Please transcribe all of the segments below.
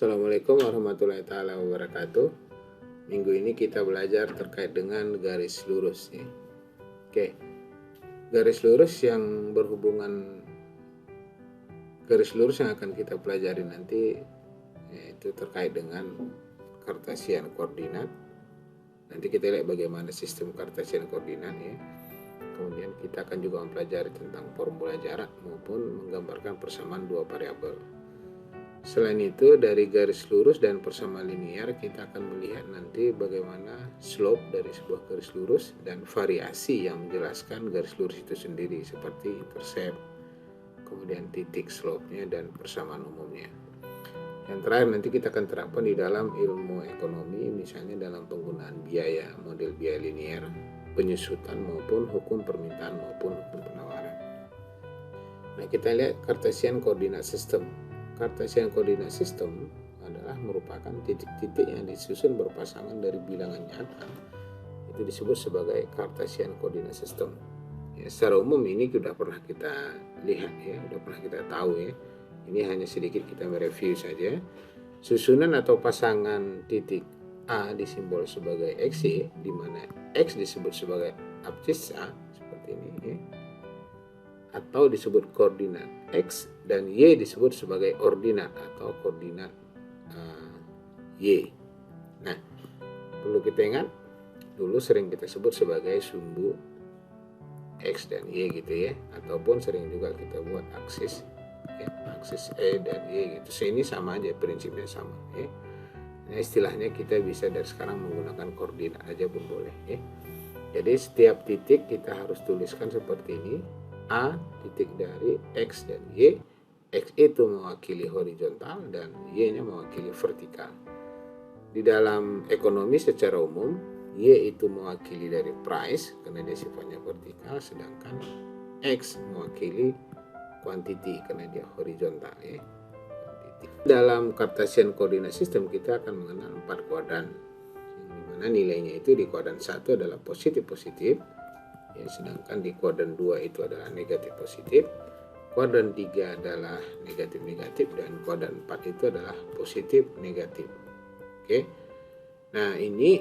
Assalamualaikum warahmatullahi taala wabarakatuh. Minggu ini kita belajar terkait dengan garis lurus ya. Oke. Garis lurus yang akan kita pelajari nanti yaitu terkait dengan Kartesian koordinat. Nanti kita lihat bagaimana sistem Kartesian koordinat ya. Kemudian kita akan juga mempelajari tentang formula jarak maupun menggambarkan persamaan dua variabel. Selain itu, dari garis lurus dan persamaan linear kita akan melihat nanti bagaimana slope dari sebuah garis lurus dan variasi yang menjelaskan garis lurus itu sendiri seperti intercept, kemudian titik slope-nya dan persamaan umumnya. Yang terakhir nanti kita akan terapkan di dalam ilmu ekonomi, misalnya dalam penggunaan biaya, model biaya linear, penyusutan maupun hukum permintaan maupun hukum penawaran. Nah, kita lihat Cartesian Coordinate System. Cartesian Coordinate System adalah merupakan titik-titik yang disusun berpasangan dari bilangan nyata. Itu disebut sebagai Cartesian Coordinate System. Ya, secara umum ini sudah pernah kita lihat ya, sudah pernah kita tahu ya. Ini hanya sedikit kita mereview saja. Susunan atau pasangan titik A disimbol sebagai XY, di mana X disebut sebagai abscissa seperti ini ya. Atau disebut koordinat X dan Y disebut sebagai ordinat atau koordinat Y. Nah, perlu kita ingat dulu sering kita sebut sebagai sumbu X dan Y gitu ya, ataupun sering juga kita buat aksis ya, aksis E dan Y gitu. Ini sama aja, prinsipnya sama ya. Nah, istilahnya kita bisa dari sekarang menggunakan koordinat aja pun boleh ya. Jadi setiap titik kita harus tuliskan seperti ini. A titik dari X dan Y. X itu mewakili horizontal dan Y-nya mewakili vertikal. Di dalam ekonomi secara umum, Y itu mewakili dari price karena dia sifatnya vertikal, sedangkan X mewakili quantity karena dia horizontal ya. Dalam Cartesian Coordinate System kita akan mengenal 4 kuadran, yang dimana nilainya itu di kuadran 1 adalah positif-positif ya, sedangkan di kuadran 2 itu adalah negatif-positif, kuadran 3 adalah negatif-negatif, dan kuadran 4 itu adalah positif-negatif. Oke. Nah, ini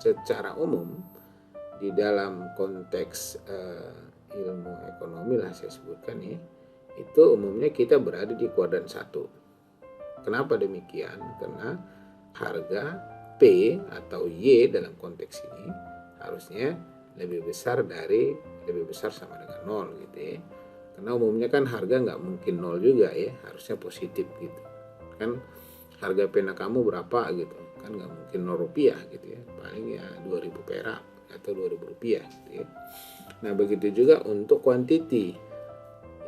secara umum di dalam konteks ilmu ekonomi lah saya sebutkan ya, itu umumnya kita berada di kuadran 1. Kenapa demikian? Karena harga P atau Y dalam konteks ini harusnya lebih besar sama dengan 0 gitu ya. Karena umumnya kan harga nggak mungkin 0 juga ya, harusnya positif gitu. Kan harga pena kamu berapa gitu, kan nggak mungkin 0 rupiah gitu ya, paling ya 2000 perak atau 2000 rupiah gitu ya. Nah, begitu juga untuk quantity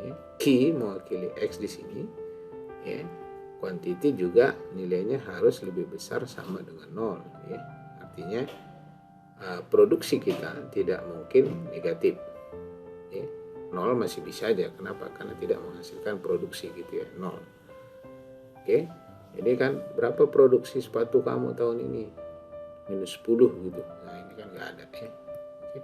ya. Q mewakili X di sini ya. Quantity juga nilainya harus lebih besar sama dengan 0 ya. Artinya produksi kita tidak mungkin negatif ya. 0 masih bisa aja, kenapa? Karena tidak menghasilkan produksi gitu ya, 0. Oke, jadi kan berapa produksi sepatu kamu tahun ini? -10 gitu. Nah, ini kan nggak ada ya. Oke.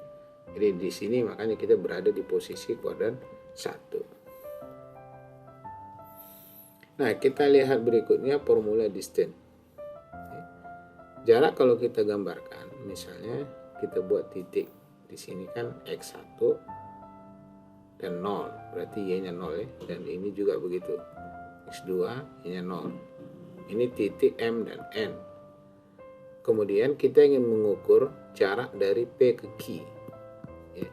Jadi di sini makanya kita berada di posisi kuadran 1. Nah, kita lihat berikutnya formula distance. Jarak kalau kita gambarkan, misalnya kita buat titik di sini kan X1 dan 0, berarti Y-nya 0 ya, dan ini juga begitu. X2 Y-nya 0. Ini titik M dan N. Kemudian kita ingin mengukur jarak dari P ke Q. Ya.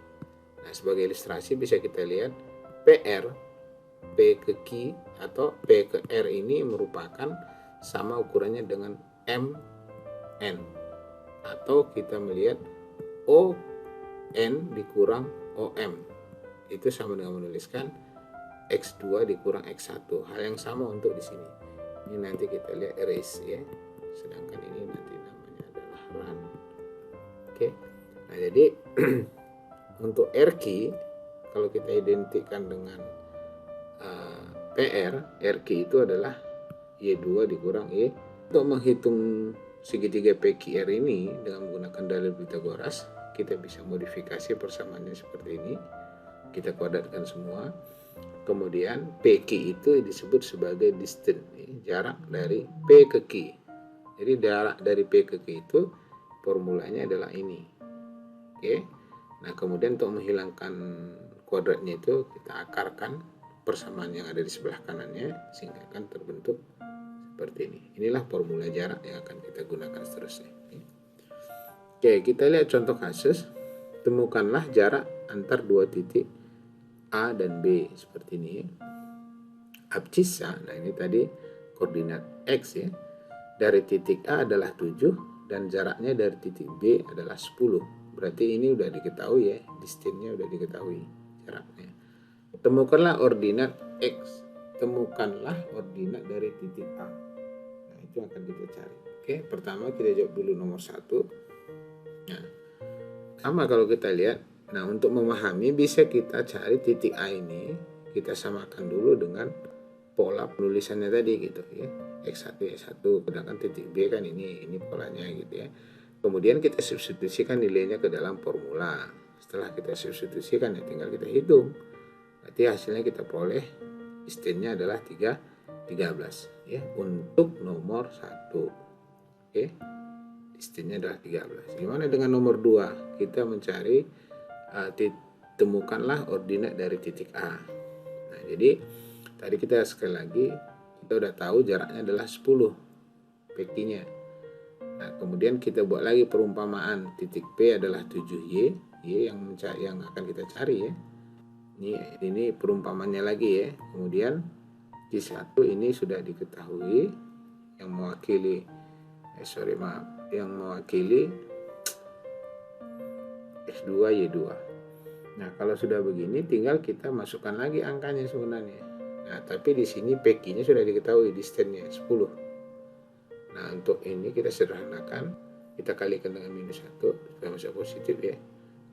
Nah, sebagai ilustrasi bisa kita lihat PR P ke Q atau P ke R ini merupakan sama ukurannya dengan M N, atau kita melihat O N dikurang OM itu sama dengan menuliskan X2 dikurang X1. Hal yang sama untuk di sini. Ini nanti kita lihat race ya. Sedangkan ini nanti namanya adalah run. Oke. Nah, jadi untuk RQ kalau kita identikkan dengan PR, RQ itu adalah Y2 dikurang Y. Untuk menghitung segitiga PQR ini dengan menggunakan dalil Pythagoras, kita bisa modifikasi persamaannya seperti ini. Kita kuadratkan semua. Kemudian PQ itu disebut sebagai distance, jarak dari P ke Q. Jadi jarak dari P ke Q itu formulanya adalah ini. Oke. Nah, kemudian untuk menghilangkan kuadratnya itu kita akarkan persamaan yang ada di sebelah kanannya sehingga akan terbentuk seperti ini. Inilah formula jarak yang akan kita gunakan seterusnya. Oke, kita lihat contoh kasus. Temukanlah jarak antar dua titik A dan B seperti ini. Abcisa, nah ini tadi koordinat X ya. Dari titik A adalah 7 dan jaraknya dari titik B adalah 10. Berarti ini udah diketahui ya, distance-nya udah diketahui jaraknya. Temukanlah ordinat X. Temukanlah ordinat dari titik A. Nah, itu akan kita cari. Oke, pertama kita jawab dulu nomor 1. Nah, sama kalau kita lihat, nah untuk memahami bisa kita cari titik A ini, kita samakan dulu dengan pola penulisannya tadi gitu ya. X1 Y1, sedangkan titik B kan ini polanya gitu ya. Kemudian kita substitusikan nilainya ke dalam formula. Setelah kita substitusikan ya tinggal kita hitung. Berarti hasilnya kita peroleh distance-nya adalah 13 ya untuk nomor 1. Oke. Distance-nya adalah 13. Gimana dengan nomor 2? Kita mencari temukanlah ordinat dari titik A. Nah, jadi tadi kita sekali lagi kita udah tahu jaraknya adalah 10 PQ-nya. Nah, kemudian kita buat lagi perumpamaan titik P adalah 7Y, Y yang akan kita cari ya. Ini perumpamannya lagi ya. Kemudian Q1 ini sudah diketahui yang mewakili yang mewakili X2 Y2. Nah, kalau sudah begini tinggal kita masukkan lagi angkanya sebenarnya. Nah, tapi di sini PQ-nya sudah diketahui distance-nya 10. Nah, untuk ini kita sederhanakan, kita kalikan dengan minus 1 supaya masuk positif ya.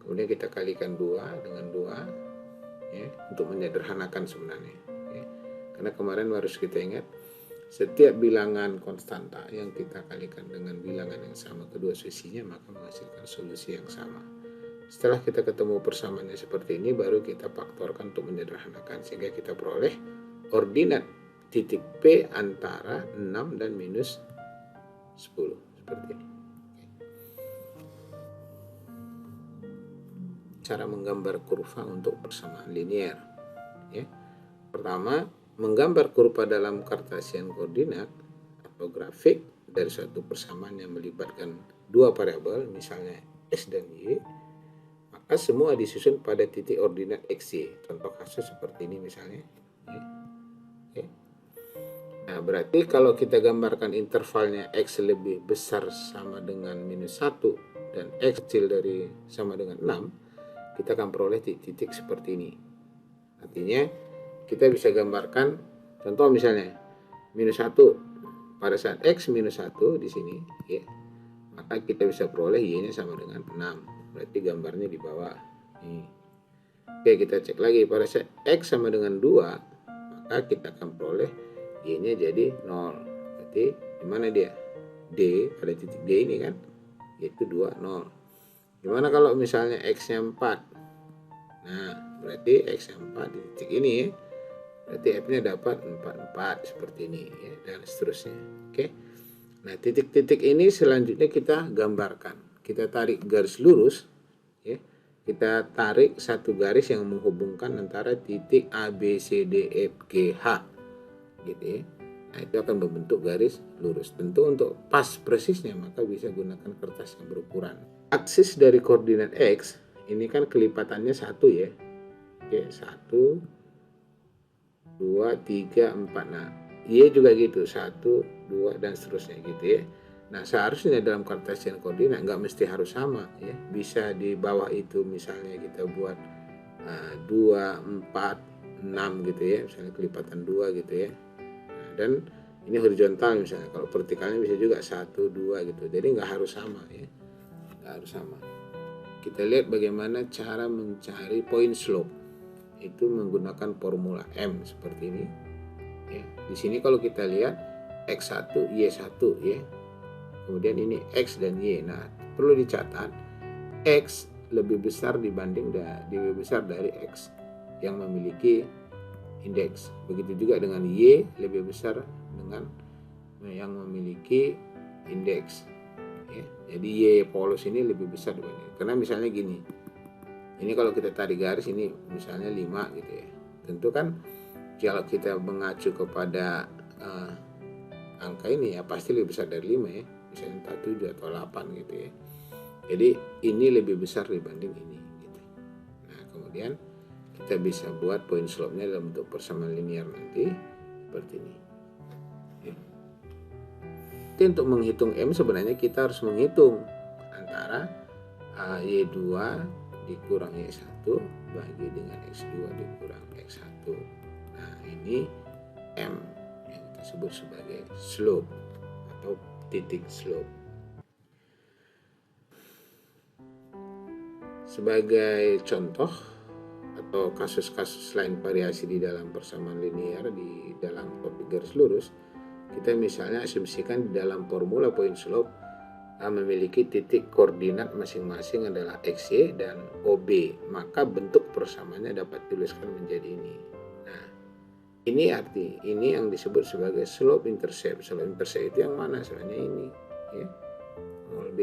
Kemudian kita kalikan 2 dengan 2 ya, untuk menyederhanakan sebenarnya ya. Karena kemarin harus kita ingat setiap bilangan konstanta yang kita kalikan dengan bilangan yang sama kedua sisinya maka menghasilkan solusi yang sama. Setelah kita ketemu persamaannya seperti ini baru kita faktorkan untuk menyederhanakan sehingga kita peroleh ordinat titik P antara 6 dan minus 10 seperti ini. Cara menggambar kurva untuk persamaan linear ya. Pertama, menggambar kurva dalam Cartesian koordinat atau grafik dari suatu persamaan yang melibatkan dua variabel, misalnya X dan Y, maka semua disusun pada titik ordinat XY. Contoh kasus seperti ini misalnya. Nah, berarti kalau kita gambarkan intervalnya X lebih besar sama dengan minus 1 dan X kecil dari sama dengan 6, kita akan peroleh titik-titik seperti ini. Artinya kita bisa gambarkan contoh misalnya minus 1 pada saat X minus 1 di sini ya, maka kita bisa peroleh Y-nya sama dengan 6. Berarti gambarnya di bawah nih. Oke, kita cek lagi pada saat X sama dengan 2, maka kita akan peroleh Y-nya jadi 0. Berarti di mana dia? D, pada titik D ini kan, yaitu 2, 0. Gimana kalau misalnya X-nya 4? Nah, berarti X-nya 4 di titik ini ya. Berarti F-nya dapat 44 seperti ini ya, dan seterusnya. Oke. Nah, titik-titik ini selanjutnya kita gambarkan. Kita tarik garis lurus ya. Kita tarik satu garis yang menghubungkan antara titik A, B, C, D, F, G, H gitu ya. Nah, itu akan membentuk garis lurus. Tentu untuk pas persisnya maka bisa gunakan kertas yang berukuran. Aksis dari koordinat X ini kan kelipatannya 1 ya. Oke, 1 2, 3, 4. Nah, Y juga gitu, 1, 2, dan seterusnya gitu ya. Nah, seharusnya dalam Cartesian koordinat nggak mesti harus sama ya. Bisa di bawah itu misalnya kita buat 2, 4, 6 gitu ya. Misalnya kelipatan 2 gitu ya. Nah, dan ini horizontal misalnya. Kalau vertikalnya bisa juga 1, 2 gitu. Jadi nggak harus sama ya. Nggak harus sama. Kita lihat bagaimana cara mencari point slope. Itu menggunakan formula M seperti ini ya. Di sini kalau kita lihat X1 Y1 ya, kemudian ini X dan Y. Nah, perlu dicatat X lebih besar lebih besar dari X yang memiliki indeks. Begitu juga dengan Y lebih besar dengan yang memiliki indeks. Ya, jadi Y polos ini lebih besar dibanding. Karena misalnya gini, ini kalau kita tarik garis ini misalnya 5 gitu ya. Tentu kan kalau kita mengacu kepada angka ini ya pasti lebih besar dari 5 ya. Misalnya 7 atau 8 gitu ya. Jadi ini lebih besar dibanding ini gitu. Nah, kemudian kita bisa buat point slope-nya dalam bentuk persamaan linear nanti seperti ini. Ya. Jadi untuk menghitung M sebenarnya kita harus menghitung antara Y2 dikurang Y1 bagi dengan X2 dikurang X1. Nah, ini M yang kita sebut sebagai slope atau titik slope. Sebagai contoh atau kasus-kasus lain variasi di dalam persamaan linear di dalam topik garis lurus, kita misalnya asumsikan di dalam formula point slope memiliki titik koordinat masing-masing adalah XY dan OB, maka bentuk persamaannya dapat dituliskan menjadi ini. Nah, ini yang disebut sebagai slope intercept. Slope intercept itu yang mana? Sebenarnya ini, ya, 0B.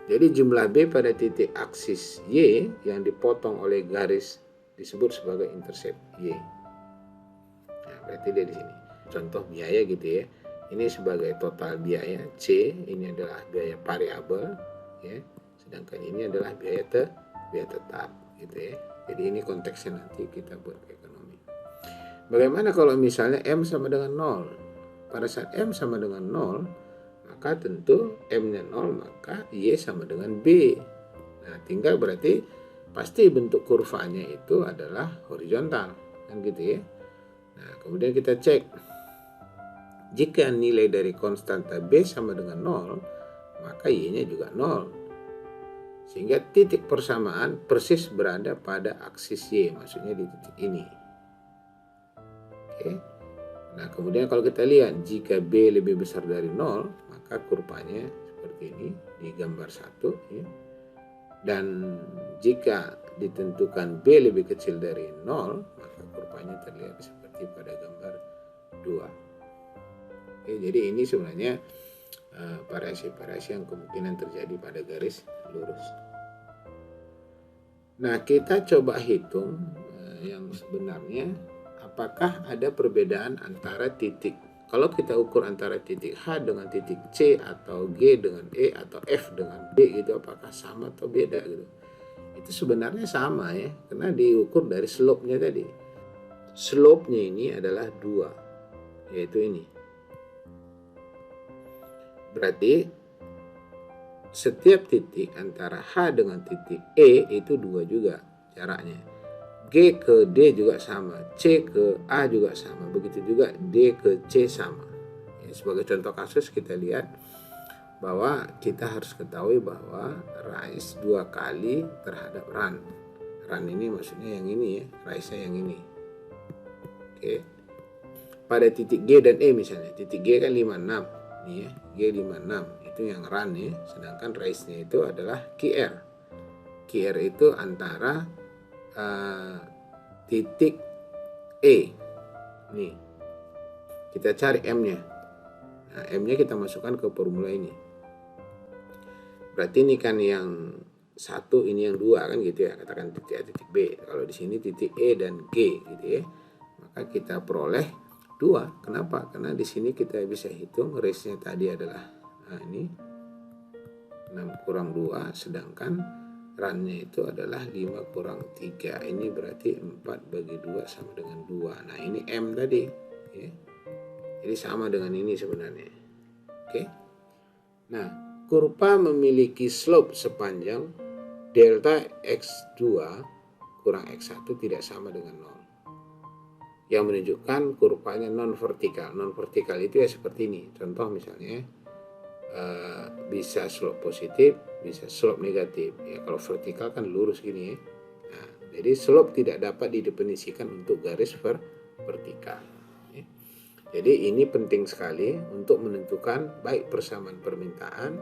Jadi jumlah B pada titik aksis Y yang dipotong oleh garis disebut sebagai intercept Y. Nah, berarti dia di sini. Contoh biaya gitu ya. Ini sebagai total biaya C, ini adalah biaya variabel ya. Sedangkan ini adalah biaya tetap gitu ya. Jadi ini konteksnya nanti kita buat ke ekonomi. Bagaimana kalau misalnya M sama dengan 0? Pada saat M sama dengan 0, maka tentu M-nya 0, maka Y sama dengan B. Nah, tinggal berarti pasti bentuk kurvanya itu adalah horizontal, kan gitu ya. Nah, kemudian kita cek. Jika nilai dari konstanta B sama dengan 0, maka Y-nya juga 0. Sehingga titik persamaan persis berada pada aksis Y, maksudnya di titik ini. Oke. Nah, kemudian kalau kita lihat jika B lebih besar dari 0, maka kurvanya seperti ini di gambar 1 ya. Dan jika ditentukan B lebih kecil dari 0, maka kurvanya terlihat seperti pada gambar 2. Oke, jadi ini sebenarnya variasi-variasi yang kemungkinan terjadi pada garis lurus. Nah, kita coba hitung yang sebenarnya apakah ada perbedaan antara titik. Kalau kita ukur antara titik H dengan titik C atau G dengan E atau F dengan B itu apakah sama atau beda gitu. Itu sebenarnya sama ya, karena diukur dari slope-nya tadi. Slope-nya ini adalah 2, yaitu ini. Berarti setiap titik antara H dengan titik E itu 2 juga jaraknya. G ke D juga sama, C ke A juga sama, begitu juga D ke C sama. Ya, sebagai contoh kasus kita lihat bahwa kita harus ketahui bahwa rise 2 kali terhadap run. Run ini maksudnya yang ini ya, rise-nya yang ini. Oke. Pada titik G dan E misalnya, titik G kan 56. Nih ya, G56 itu yang run ya, sedangkan rise-nya itu adalah QR. QR itu antara titik E. Nih, kita cari M-nya. Nah, M-nya kita masukkan ke formula ini. Berarti ini kan yang 1, ini yang 2 kan gitu ya, katakan titik A, titik B. Kalau di sini titik E dan G gitu ya, maka kita peroleh 2. Kenapa? Karena di sini kita bisa hitung race-nya tadi adalah ini 6 kurang 2, sedangkan run-nya itu adalah 5 kurang 3. Ini berarti 4 bagi 2 sama dengan 2. Nah, ini M tadi ya. Jadi sama dengan ini sebenarnya. Oke. Nah, kurva memiliki slope sepanjang delta X2 kurang X1 tidak sama dengan 0. Yang menunjukkan kurvanya non vertikal. Non vertikal itu ya seperti ini. Contoh misalnya bisa slope positif, bisa slope negatif. Ya kalau vertikal kan lurus gini ya. Nah, jadi slope tidak dapat didefinisikan untuk garis vertikal. Ya. Jadi ini penting sekali untuk menentukan baik persamaan permintaan,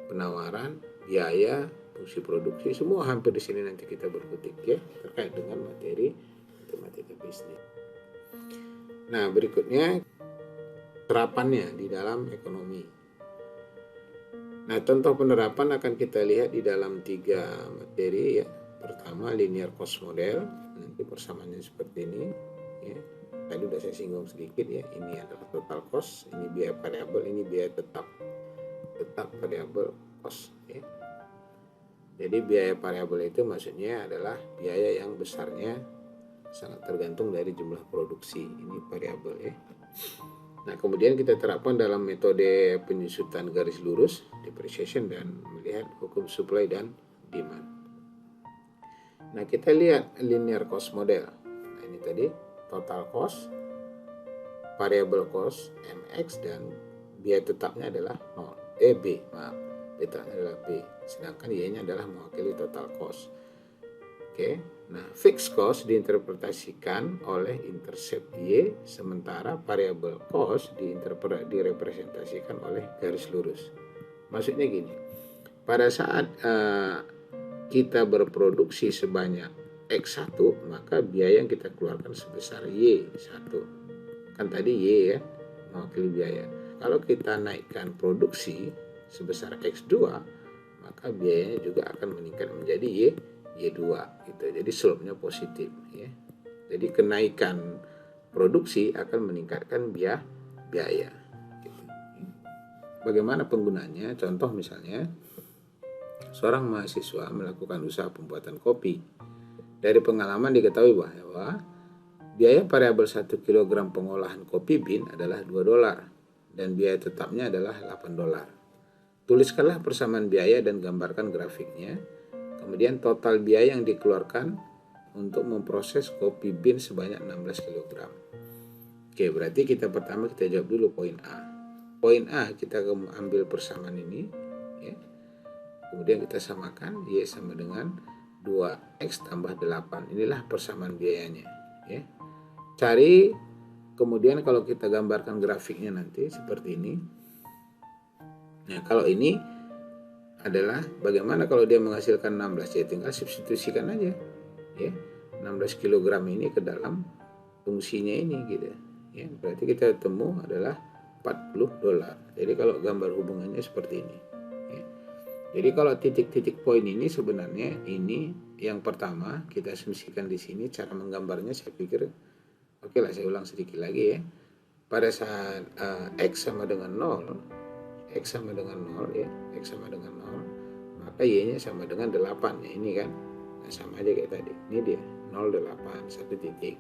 penawaran, biaya, fungsi produksi, semua hampir di sini nanti kita berkutik ya terkait dengan materi matematika bisnis. Nah, berikutnya terapannya di dalam ekonomi. Nah, contoh penerapan akan kita lihat di dalam 3 materi ya. Pertama, linear cost model. Nanti persamaannya seperti ini ya. Tadi udah saya singgung sedikit ya. Ini adalah total cost, ini biaya variabel, ini biaya tetap variabel cost ya. Jadi biaya variabel itu maksudnya adalah biaya yang besarnya sangat tergantung dari jumlah produksi. Ini variabel ya. Nah, kemudian kita terapkan dalam metode penyusutan garis lurus, depreciation, dan melihat hukum supply dan demand. Nah, kita lihat linear cost model. Nah, ini tadi total cost, variable cost, MX, dan biaya tetapnya adalah 0. B, maaf. Tetapnya adalah B. Sedangkan Y-nya adalah mewakili total cost. Oke, nah fixed cost diinterpretasikan oleh intercept Y, sementara variable cost direpresentasikan oleh garis lurus. Maksudnya gini, pada saat kita berproduksi sebanyak X1, maka biaya yang kita keluarkan sebesar Y1. Kan tadi Y ya, mewakili biaya. Kalau kita naikkan produksi sebesar X2, maka biayanya juga akan meningkat menjadi Y2 gitu. Jadi slope-nya positif ya. Jadi kenaikan produksi akan meningkatkan biaya gitu. Bagaimana penggunanya? Contoh misalnya seorang mahasiswa melakukan usaha pembuatan kopi. Dari pengalaman diketahui bahwa biaya variabel 1 kg pengolahan kopi bean adalah $2 dan biaya tetapnya adalah $8. Tuliskanlah persamaan biaya dan gambarkan grafiknya. Kemudian total biaya yang dikeluarkan untuk memproses kopi bean sebanyak 16 kg. Oke, berarti kita pertama kita jawab dulu poin A. Poin A kita ambil persamaan ini ya. Kemudian kita samakan Y sama dengan 2X tambah 8. Inilah persamaan biayanya ya. Cari, kemudian kalau kita gambarkan grafiknya nanti seperti ini. Nah, kalau ini adalah bagaimana kalau dia menghasilkan 16, ya tinggal substitusikan aja ya 16 kg ini ke dalam fungsinya ini gitu ya. Berarti kita temu adalah $40. Jadi kalau gambar hubungannya seperti ini ya. Jadi kalau titik-titik poin ini sebenarnya ini yang pertama kita asumsikan di sini. Cara menggambarnya saya pikir oke lah, saya ulang sedikit lagi ya. Pada saat X sama dengan 0, X sama dengan 0 ya, X sama dengan 0, maka Y-nya sama dengan 8 ya, ini kan. Nah, sama aja kayak tadi. Ini dia 0, 8, 1 titik.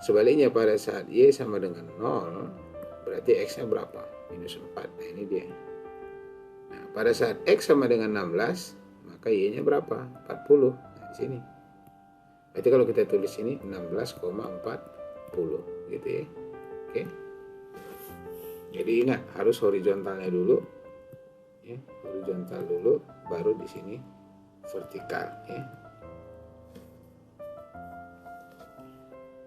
Sebaliknya pada saat Y sama dengan 0, berarti X-nya berapa? Minus 4. Nah, ini dia. Nah, pada saat X sama dengan 16, maka Y-nya berapa? 40. Nah, di sini. Berarti kalau kita tulis ini 16,40 gitu ya. Oke. Jadi ingat, harus horizontalnya dulu ya, horizontal dulu, baru di sini vertikal ya.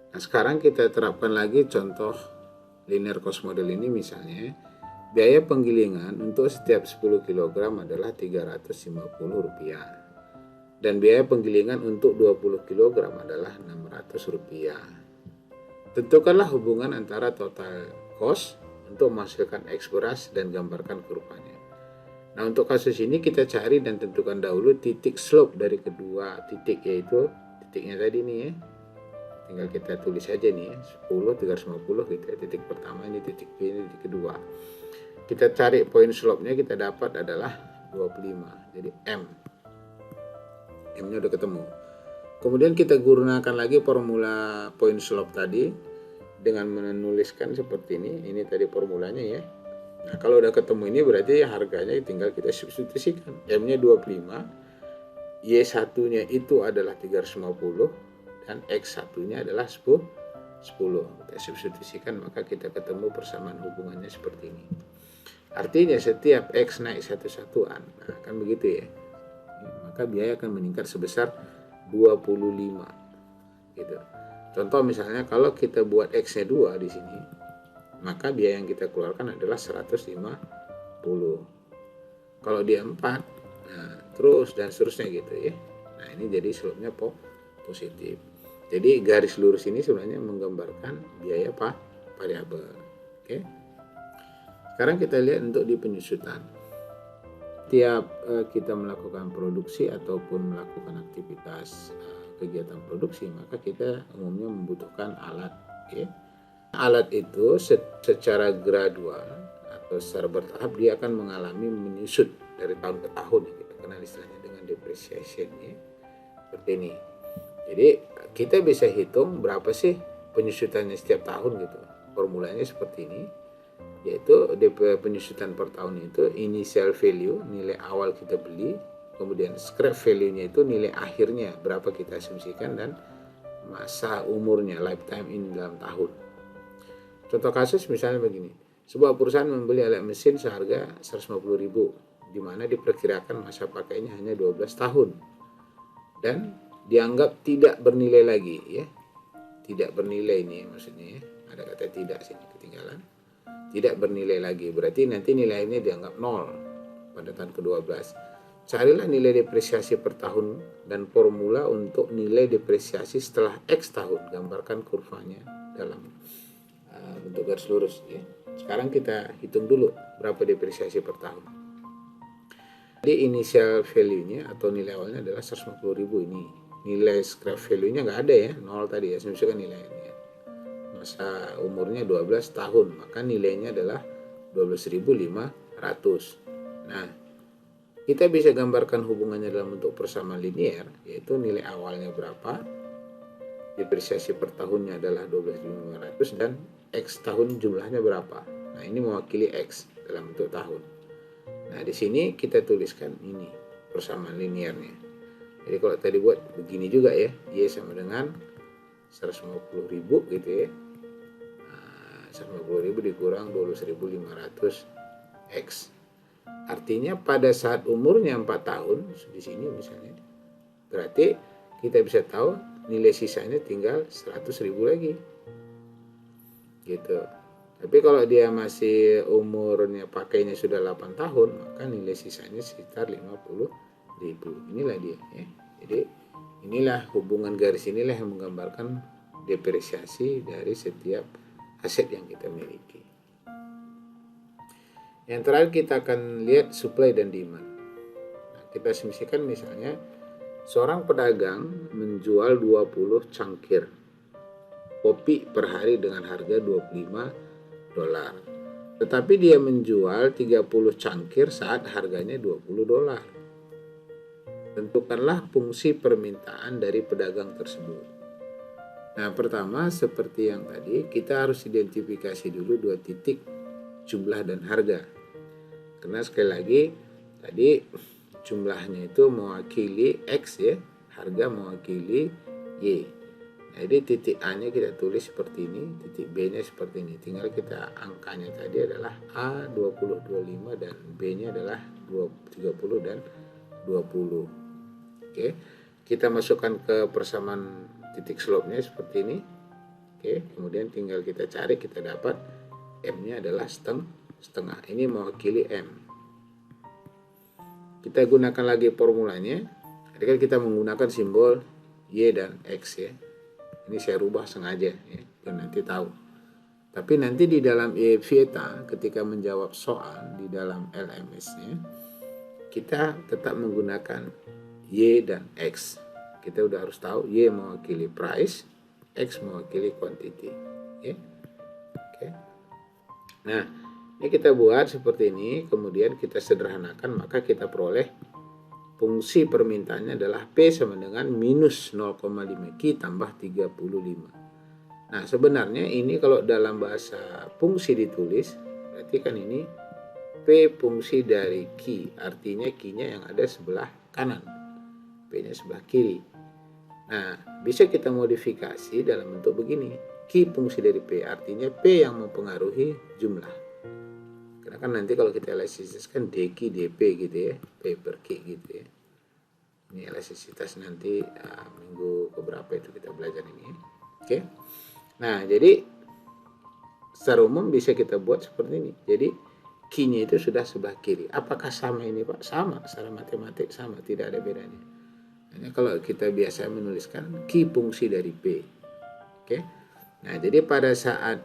Nah, sekarang kita terapkan lagi contoh linear cost model ini. Misalnya biaya penggilingan untuk setiap 10 kg adalah Rp350 dan biaya penggilingan untuk 20 kg adalah Rp600. Tentukanlah hubungan antara total cost untuk menghasilkan X beras dan gambarkan kurvanya. Nah, untuk kasus ini kita cari dan tentukan dahulu titik slope dari kedua titik, yaitu titiknya tadi nih ya. Tinggal kita tulis aja nih ya, 10, 350 gitu ya. Titik pertama ini, titik B ini, titik kedua. Kita cari poin slope-nya, kita dapat adalah 25. Jadi M-nya udah ketemu. Kemudian kita gunakan lagi formula poin slope tadi dengan menuliskan seperti ini. Ini tadi formulanya ya. Nah, kalau udah ketemu ini berarti harganya tinggal kita substitusikan. M-nya 25, Y1-nya itu adalah 350 dan X1-nya adalah 10. Kita substitusikan, maka kita ketemu persamaan hubungannya seperti ini. Artinya setiap X naik satu-satuan, nah kan begitu ya. Maka biaya akan meningkat sebesar 25 gitu. Contoh misalnya kalau kita buat X-nya 2 di sini, maka biaya yang kita keluarkan adalah 150. Kalau dia 4, nah terus dan seterusnya gitu ya. Nah, ini jadi slope-nya positif. Jadi garis lurus ini sebenarnya menggambarkan biaya variabel. Oke. Sekarang kita lihat untuk di penyusutan. Tiap kita melakukan produksi ataupun melakukan aktivitas kegiatan produksi, maka kita umumnya membutuhkan alat. Ya. Alat itu secara gradual atau secara bertahap dia akan mengalami menyusut dari tahun ke tahun, ya. Kita kenal istilahnya dengan depreciation, ya. Seperti ini. Jadi kita bisa hitung berapa sih penyusutannya setiap tahun gitu. Formulanya seperti ini, yaitu DP penyusutan per tahun itu initial value, nilai awal kita beli, kemudian scrap value-nya itu nilai akhirnya berapa kita asumsikan, dan masa umurnya, lifetime in dalam tahun. Contoh kasus misalnya begini, sebuah perusahaan membeli alat mesin seharga 150.000, di mana diperkirakan masa pakainya hanya 12 tahun dan dianggap tidak bernilai lagi, ya. Tidak bernilai ini maksudnya, ya. Ada kata tidak sini ketinggalan. Tidak bernilai lagi, berarti nanti nilainya dianggap 0 pada tahun ke-12. Carilah nilai depresiasi per tahun dan formula untuk nilai depresiasi setelah X tahun. Gambarkan kurvanya dalam bentuk garis lurus, ya. Sekarang kita hitung dulu berapa depresiasi per tahun. Jadi initial value-nya atau nilai awalnya adalah 150.000 ini. Nilai scrap value-nya nggak ada, ya, 0 tadi, ya. Misalkan nilainya masa umurnya 12 tahun, maka nilainya adalah 12.500. Nah, kita bisa gambarkan hubungannya dalam bentuk persamaan linear, yaitu nilai awalnya berapa, depresiasi per tahunnya adalah 12.500, dan X tahun jumlahnya berapa. Nah, ini mewakili X dalam bentuk tahun. Nah, di sini kita tuliskan ini persamaan linearnya. Jadi kalau tadi buat begini juga, ya, Y sama dengan 150.000 gitu, ya. 150.000 dikurang 12.500 X. Artinya pada saat umurnya 4 tahun di sini misalnya, berarti kita bisa tahu nilai sisanya tinggal 100.000 lagi. Gitu. Tapi kalau dia masih umurnya pakainya sudah 8 tahun, maka nilai sisanya sekitar 50.000. Inilah dia, ya. Jadi inilah hubungan garis inilah yang menggambarkan depresiasi dari setiap aset yang kita miliki. Yang terakhir kita akan lihat supply dan demand. Nah, kita asumsikan misalnya seorang pedagang menjual 20 cangkir kopi per hari dengan harga $25. Tetapi dia menjual 30 cangkir saat harganya $20. Tentukanlah fungsi permintaan dari pedagang tersebut. Nah, pertama seperti yang tadi, kita harus identifikasi dulu 2 titik, jumlah dan harga. Karena sekali lagi tadi jumlahnya itu mewakili X, ya, harga mewakili Y. Nah, jadi titik A-nya kita tulis seperti ini, titik B-nya seperti ini. Tinggal kita angkanya tadi adalah A 20, 25 dan B-nya adalah 30 dan 20. Oke. Kita masukkan ke persamaan titik slope-nya seperti ini. Oke, kemudian tinggal kita cari, kita dapat M-nya adalah setengah. Ini mewakili M. Kita gunakan lagi formulanya. Tadi kan kita menggunakan simbol Y dan X, ya. Ini saya rubah sengaja, ya, biar nanti tahu. Tapi nanti di dalam Vieta ketika menjawab soal di dalam LMS-nya, kita tetap menggunakan Y dan X. Kita udah harus tahu Y mewakili price, X mewakili quantity. Ya. Oke. Nah, ini kita buat seperti ini, kemudian kita sederhanakan, maka kita peroleh fungsi permintaannya adalah P sama dengan minus 0,5 Q tambah 35. Nah, sebenarnya ini kalau dalam bahasa fungsi ditulis, berarti kan ini P fungsi dari Q, artinya Q-nya yang ada sebelah kanan, P-nya sebelah kiri. Nah, bisa kita modifikasi dalam bentuk begini. Q fungsi dari P, artinya P yang mempengaruhi jumlah. Karena kan nanti kalau kita elastisitas kan DQ, DP gitu, ya, P per Q gitu, ya. Ini elastisitas nanti minggu keberapa itu kita belajar ini, ya. Oke. Nah, jadi secara umum bisa kita buat seperti ini. Jadi Q-nya itu sudah sebelah kiri. Apakah sama ini, Pak? Sama, secara matematik sama, tidak ada bedanya. Hanya kalau kita biasa menuliskan Q fungsi dari P. Oke. Nah, jadi pada saat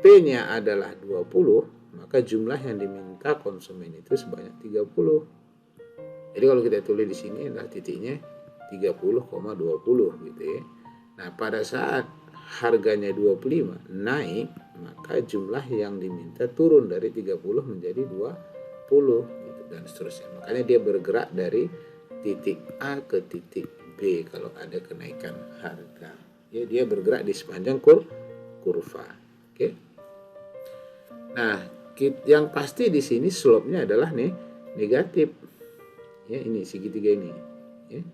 P-nya adalah 20, maka jumlah yang diminta konsumen itu sebanyak 30. Jadi kalau kita tulis di sini adalah titiknya 30,20 gitu ya. Nah, pada saat harganya 25 naik, maka jumlah yang diminta turun dari 30 menjadi 20 gitu, dan seterusnya. Makanya dia bergerak dari titik A ke titik B kalau ada kenaikan harga. Ya, dia bergerak di sepanjang kurva. Oke. Nah, yang pasti di sini slope-nya adalah nih negatif. Ya, ini segitiga ini. Ya.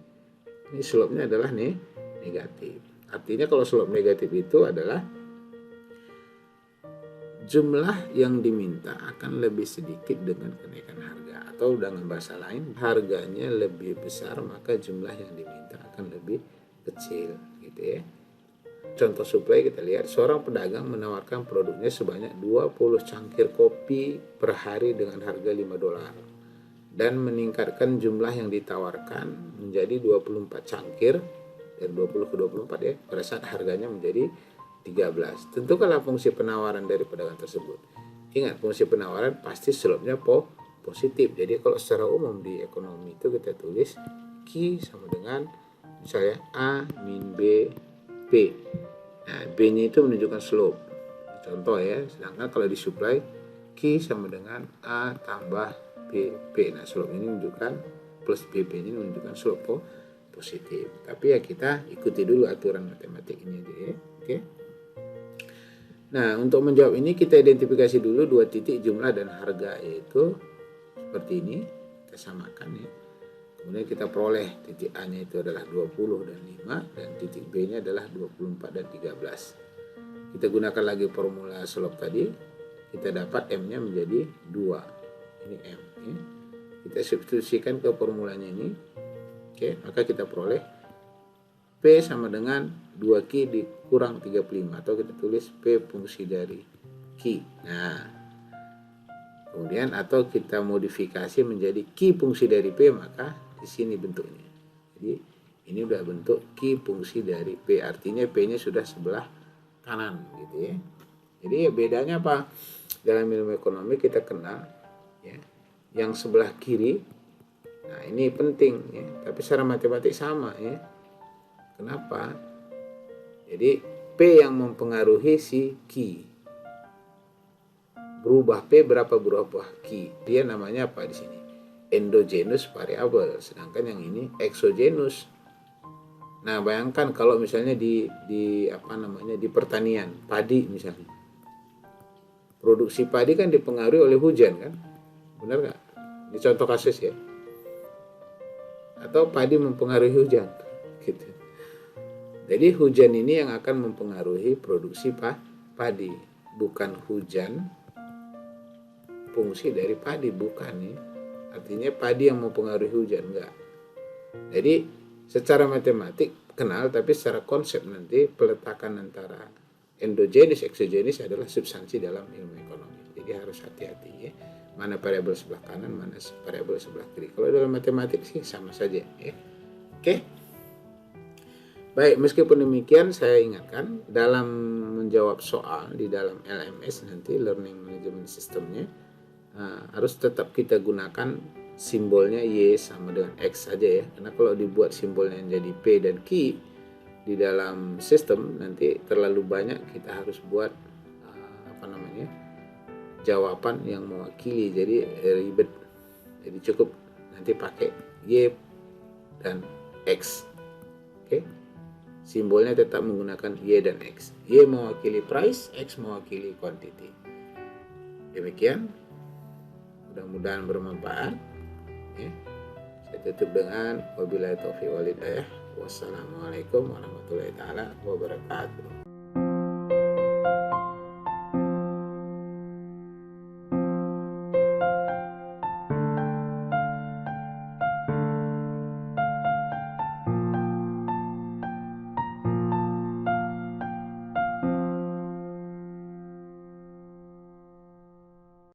Ini slope-nya adalah nih negatif. Artinya kalau slope negatif itu adalah jumlah yang diminta akan lebih sedikit dengan kenaikan harga, atau dengan bahasa lain harganya lebih besar maka jumlah yang diminta akan lebih kecil gitu ya. Contoh suplai kita lihat, seorang pedagang menawarkan produknya sebanyak 20 cangkir kopi per hari dengan harga $5 dan meningkatkan jumlah yang ditawarkan menjadi 24 cangkir dari 20 ke 24 ya, pada saat harganya menjadi 13. Tentukanlah fungsi penawaran dari pedagang tersebut. Ingat, fungsi penawaran pasti slope-nya positif. Jadi kalau secara umum di ekonomi itu kita tulis Q sama dengan misalnya A min B P. Nah, B-nya itu menunjukkan slope. Contoh ya, sedangkan kalau di supply Q sama dengan A tambah BP. Nah, slope ini menunjukkan plus BP ini menunjukkan slope positif. Tapi ya kita ikuti dulu aturan matematik ini aja ya. Oke. Nah, untuk menjawab ini kita identifikasi dulu dua titik jumlah dan harga, yaitu seperti ini. Kita samakan ya. Kemudian kita peroleh titik A-nya itu adalah 20 dan 5 dan titik B-nya adalah 24 dan 13. Kita gunakan lagi formula slope tadi. Kita dapat M-nya menjadi 2. Ini M ya. Kita substitusikan ke formulanya ini. Oke, maka kita peroleh P sama dengan 2Q dikurang 35, atau kita tulis P fungsi dari Q. Nah, kemudian atau kita modifikasi menjadi Q fungsi dari P, maka di sini bentuknya. Jadi ini udah bentuk Q fungsi dari P, artinya P-nya sudah sebelah kanan gitu ya. Jadi bedanya apa? Dalam ilmu ekonomi kita kenal ya, yang sebelah kiri. Nah, ini penting ya, tapi secara matematik sama ya. Kenapa? Jadi P yang mempengaruhi si Q. Berubah P berapa berubah Q. Dia namanya apa di sini? Endogenous variable, sedangkan yang ini exogenous. Nah, bayangkan kalau misalnya di pertanian, padi misalnya. Produksi padi kan dipengaruhi oleh hujan kan? Benar nggak? Ini contoh kasus ya. Atau padi mempengaruhi hujan gitu. Jadi hujan ini yang akan mempengaruhi produksi padi, bukan hujan fungsi dari padi, bukan ya. Artinya padi yang mempengaruhi hujan, enggak. Jadi secara matematik kenal, tapi secara konsep nanti peletakan antara endogenis exogenis adalah substansi dalam ilmu ekonomi. Jadi harus hati-hati ya. Mana variabel sebelah kanan, mana variabel sebelah kiri. Kalau dalam matematik sih sama saja ya. Oke. Baik, meskipun demikian saya ingatkan dalam menjawab soal di dalam LMS nanti Learning Management Systemnya harus tetap kita gunakan simbolnya Y sama dengan X saja ya. Karena kalau dibuat simbolnya jadi P dan Q di dalam sistem nanti terlalu banyak, kita harus buat jawaban yang mewakili, jadi ribet. Jadi cukup nanti pakai Y dan X. Oke. Simbolnya tetap menggunakan Y dan X. Y mewakili price, X mewakili quantity. Demikian. Mudah-mudahan bermanfaat. Ya. Saya tutup dengan wabillahi taufiq wal hidayah. Wassalamualaikum warahmatullahi taala wabarakatuh.